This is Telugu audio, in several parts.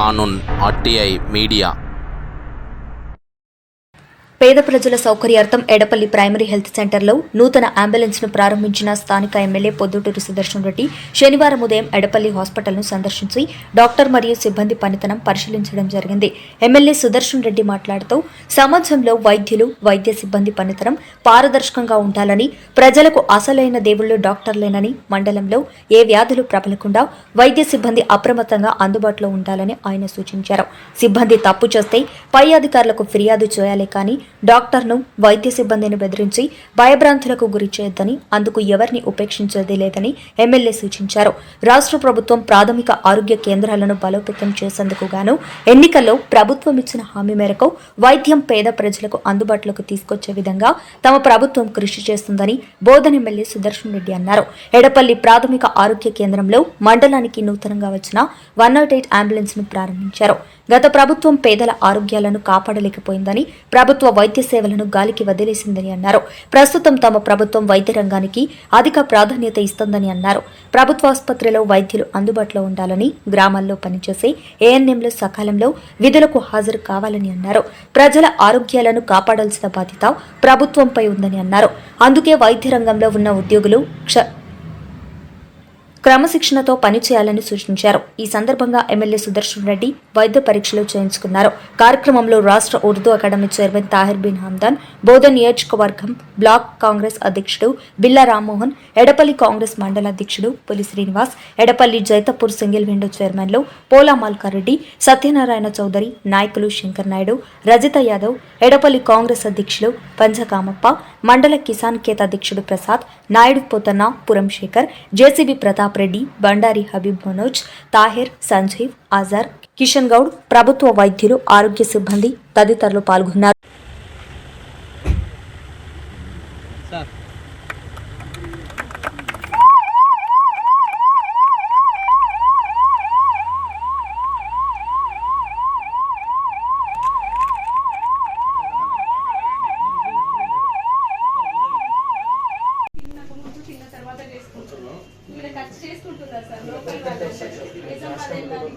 కానూన్ RTI మీడియా. పేద ప్రజల సౌకర్యార్థం ఎడపల్లి ప్రైమరీ హెల్త్ సెంటర్లో నూతన అంబులెన్స్ ను ప్రారంభించిన స్థానిక ఎమ్మెల్యే పొద్దుటూరి సుదర్శన్ రెడ్డి శనివారం ఉదయం ఎడపల్లి హాస్పిటల్ను సందర్శించి డాక్టర్ మరియు సిబ్బంది పనితనం పరిశీలించడం జరిగింది. ఎమ్మెల్యే సుదర్శన్ రెడ్డి మాట్లాడుతూ సమాజంలో వైద్యులు, వైద్య సిబ్బంది పనితనం పారదర్శకంగా ఉండాలని, ప్రజలకు అసలైన దేవుళ్లు డాక్టర్లేనని, మండలంలో ఏ వ్యాధులు ప్రబలకుండా వైద్య సిబ్బంది అప్రమత్తంగా అందుబాటులో ఉండాలని ఆయన సూచించారు. సిబ్బంది తప్పు చేస్తే పై అధికారులకు ఫిర్యాదు చేయాలి కానీ డాక్టర్ను, వైద్య సిబ్బందిని బెదిరించి భయభ్రాంతులకు గురి చేయొద్దని, అందుకు ఎవరిని ఉపేక్షించేది లేదని ఎమ్మెల్యే సూచించారు. రాష్ట్ర ప్రభుత్వం ప్రాథమిక ఆరోగ్య కేంద్రాలను బలోపేతం చేసేందుకు గాను ఎన్నికల్లో ప్రభుత్వం ఇచ్చిన హామీ మేరకు వైద్యం పేద ప్రజలకు అందుబాటులోకి తీసుకొచ్చే విధంగా తమ ప్రభుత్వం కృషి చేస్తుందని బోధన ఎమ్మెల్యే సుదర్శన్ రెడ్డి అన్నారు. ఎడపల్లి ప్రాథమిక ఆరోగ్య కేంద్రంలో మండలానికి నూతనంగా వచ్చిన 108 అంబులెన్స్ ను ప్రారంభించారు. గత ప్రభుత్వం పేదల ఆరోగ్యాలను కాపాడలేకపోయిందని, ప్రభుత్వ వైద్య సేవలను గాలికి వదిలేసిందని అన్నారు. ప్రస్తుతం తమ ప్రభుత్వం వైద్య రంగానికి అధిక ప్రాధాన్యత ఇస్తుందని అన్నారు. ప్రభుత్వ ఆసుపత్రిలో వైద్యులు అందుబాటులో ఉండాలని, గ్రామాల్లో పనిచేసే ANMలు సకాలంలో విధులకు హాజరు కావాలని అన్నారు. ప్రజల ఆరోగ్యాలను కాపాడాల్సిన బాధ్యత ప్రభుత్వంపై ఉందని అన్నారు. అందుకే వైద్య రంగంలో ఉన్న ఉద్యోగులు క్రమశిక్షణతో పనిచేయాలని సూచించారు. ఈ సందర్భంగా ఎమ్మెల్యే సుదర్శన్ రెడ్డి వైద్య పరీక్షలు చేయించుకున్నారు. కార్యక్రమంలో రాష్ట్ర ఉర్దూ అకాడమీ చైర్మన్ తాహిర్ బిన్ హమ్దాన్, బోధన్ నియోజకవర్గం బ్లాక్ కాంగ్రెస్ అధ్యక్షుడు బిల్లా రామ్మోహన్, ఎడపల్లి కాంగ్రెస్ మండల అధ్యక్షుడు పులి శ్రీనివాస్, ఎడపల్లి జైతపూర్ సింగిల్ విండో చైర్మన్లు పోలా మాల్కారెడ్డి, సత్యనారాయణ చౌదరి, నాయకులు శంకర్ నాయుడు, రజిత యాదవ్, ఎడపల్లి కాంగ్రెస్ అధ్యక్షులు పంచకామప్ప, మండల కిసాన్ కేత అధ్యక్షుడు ప్రసాద్, నాయుడు పోతన్న, పురం శేఖర్, జేసీబీ ప్రతాప్ రెడ్డి, బండారి హబీబ్ మనోజ్, తాహిర్, సంజీవ్, ఆజార్, కిషన్ గౌడ్, ప్రభుత్వ వైద్యులు, ఆరోగ్య సిబ్బంది తదితరులు పాల్గొన్నారు. చేసుకుంటున్నారు సార్ లోకల్ వాళ్ళందరూ నిజం అదేందని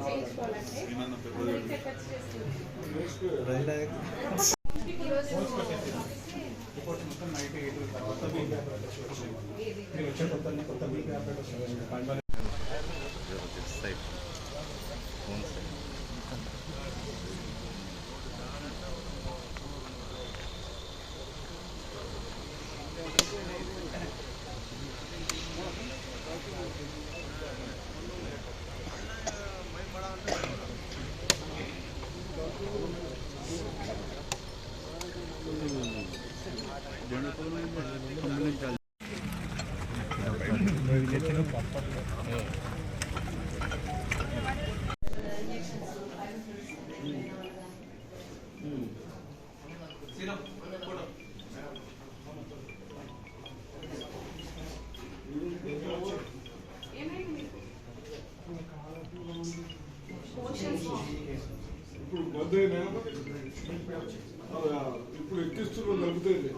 చేయించుకోవాలంటే ఇప్పుడు ఎక్కిస్తున్న నలుగుతుంది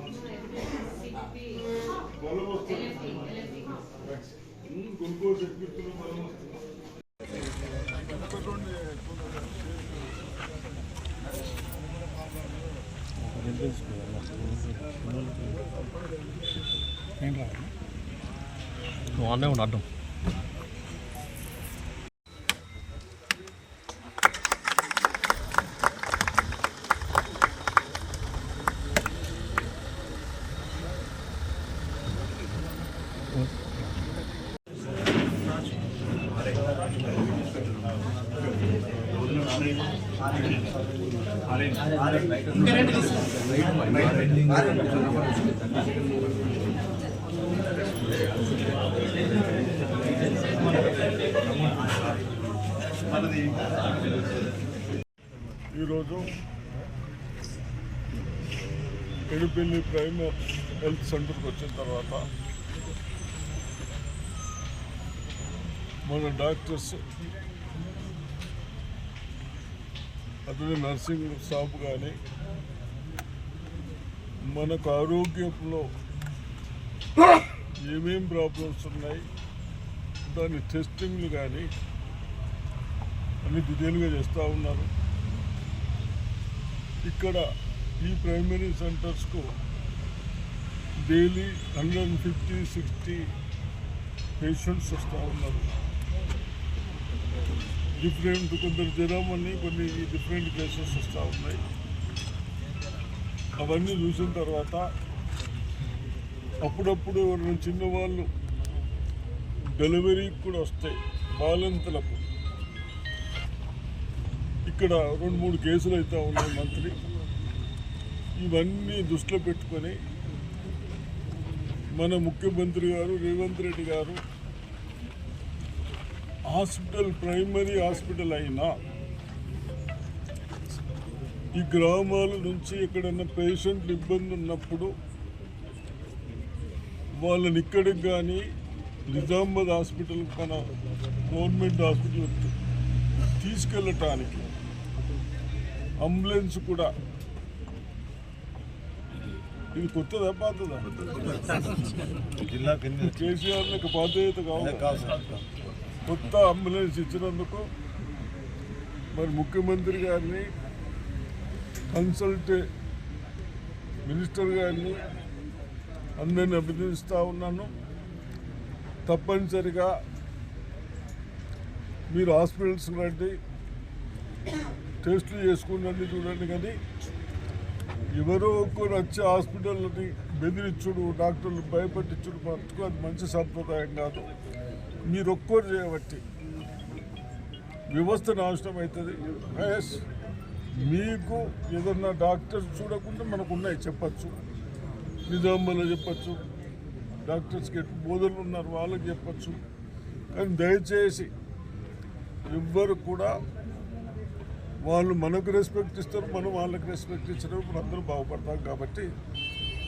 బలం వస్తుంది గ్లూకోజ్ ఎక్కిస్తున్న బలం వస్తుంది. వాడే ఉండడం ఈరోజు ఎడపల్లి ప్రైమరీ హెల్త్ సెంటర్కి వచ్చిన తర్వాత మన డాక్టర్స్ అతని నర్సింగ్ స్టాఫ్ కానీ మనకు ఆరోగ్యంలో ఏమేం ప్రాబ్లమ్స్ ఉన్నాయి దాని టెస్టింగ్లు కానీ అన్ని డీటెయిల్గా చేస్తూ ఉన్నారు. ఇక్కడ ఈ ప్రైమరీ సెంటర్స్కు డైలీ 150-60 పేషెంట్స్ వస్తూ ఉన్నారు. డిఫరెంట్ కొందరు జ్వరం అని కొన్ని డిఫరెంట్ కేసెస్ వస్తూ ఉన్నాయి. అవన్నీ చూసిన తర్వాత అప్పుడప్పుడు ఎవరైనా చిన్నవాళ్ళు డెలివరీకి కూడా వస్తాయి బాలింతలకు. ఇక్కడ 2-3 కేసులు అయితే ఉన్నాయి మంత్లీ. ఇవన్నీ దృష్టిలో పెట్టుకొని మన ముఖ్యమంత్రి గారు రేవంత్ రెడ్డి గారు హాస్పిటల్ ప్రైమరీ హాస్పిటల్ అయినా ఈ గ్రామాల నుంచి ఎక్కడన్నా పేషెంట్లు ఇబ్బంది ఉన్నప్పుడు వాళ్ళని ఇక్కడికి కానీ నిజామాబాద్ హాస్పిటల్ మన గవర్నమెంట్ హాస్పిటల్ తీసుకెళ్ళటానికి అంబులెన్స్ కూడా ఇది కొత్తదా పాతదా? కేసీఆర్లకు బాధ్యత కావాలి. కొత్త అంబులెన్స్ ఇచ్చినందుకు మరి ముఖ్యమంత్రి గారిని కన్సల్ట్ మినిస్టర్ గారిని అందరిని అభినందిస్తూ ఉన్నాను. తప్పనిసరిగా మీరు హాస్పిటల్స్ రండి, టెస్టులు చేసుకుని చూడండి. కానీ ఎవరో ఒక్కరు వచ్చి హాస్పిటల్ని బెదిరించుడు, డాక్టర్లు భయపెట్టించుడు మటుకు అది మంచి సంప్రదాయం కాదు. మీరు ఒక్కరు చేయబట్టి వ్యవస్థ నాశనం అవుతుంది. మీకు ఏదన్నా డాక్టర్స్ చూడకుండా మనకు ఉన్నాయి చెప్పచ్చు, నిజామాబాద్లో చెప్పచ్చు, డాక్టర్స్కి బోధనలు ఉన్నారు వాళ్ళకి చెప్పచ్చు. కానీ దయచేసి ఎవ్వరు కూడా వాళ్ళు మనకు రెస్పెక్ట్ ఇస్తారు, మనం వాళ్ళకి రెస్పెక్ట్ ఇచ్చినప్పుడు అందరూ బాగుపడతాం. కాబట్టి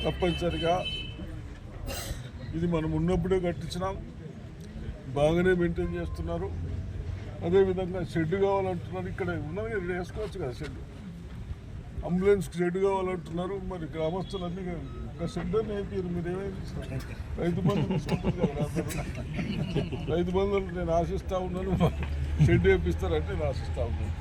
తప్పనిసరిగా ఇది మనం ఉన్నప్పుడే కట్టించినాం, బాగానే మెయింటైన్ చేస్తున్నారు. అదేవిధంగా షెడ్ కావాలంటున్నారు. ఇక్కడ ఉన్నది ఇక్కడ వేసుకోవచ్చు కదా షెడ్, అంబులెన్స్కి షెడ్ కావాలంటున్నారు. మరి గ్రామస్తులన్నీ ఒక షెడ్ అని అయిపోయారు. మీరు ఏమైంది రైతు బంధు తీసుకుంటారు కదా అందరూ. రైతు బంధువులు నేను ఆశిస్తూ ఉన్నాను, షెడ్ వేపిస్తారంటే నేను ఆశిస్తూ ఉన్నాను.